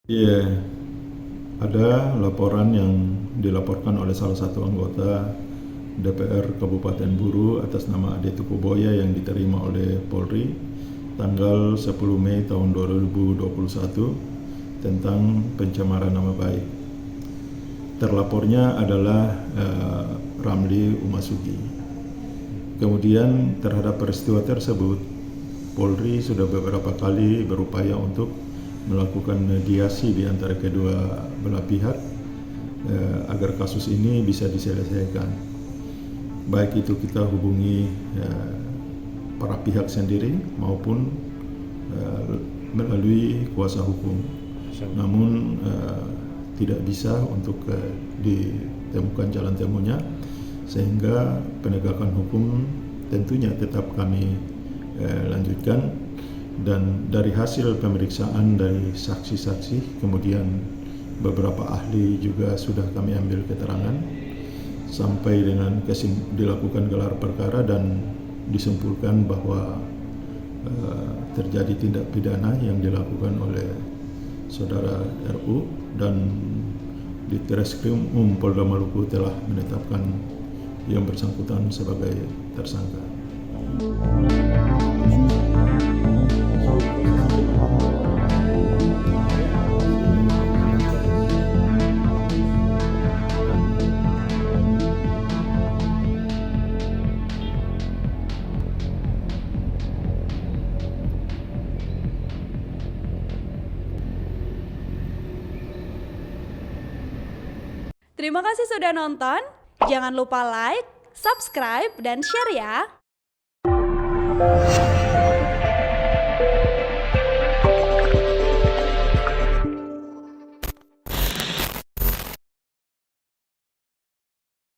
Iya, ada laporan yang dilaporkan oleh salah satu anggota DPR Kabupaten Buru atas nama Ade Tukuboya yang diterima oleh Polri tanggal 10 Mei tahun 2021 tentang pencemaran nama baik. Terlapornya adalah Ramli Umasugi. Kemudian terhadap peristiwa tersebut, Polri sudah beberapa kali berupaya untuk melakukan mediasi di antara kedua belah pihak agar kasus ini bisa diselesaikan. Baik itu kita hubungi para pihak sendiri maupun melalui kuasa hukum. Namun tidak bisa untuk ditemukan jalan temunya, sehingga penegakan hukum tentunya tetap kami lanjutkan. Dan dari hasil pemeriksaan dari saksi-saksi, kemudian beberapa ahli juga sudah kami ambil keterangan sampai dengan dilakukan gelar perkara dan disimpulkan bahwa terjadi tindak pidana yang dilakukan oleh saudara RU, dan di Treskrim Polda Maluku telah menetapkan yang bersangkutan sebagai tersangka. Terima kasih sudah nonton. Jangan lupa like, subscribe, dan share ya.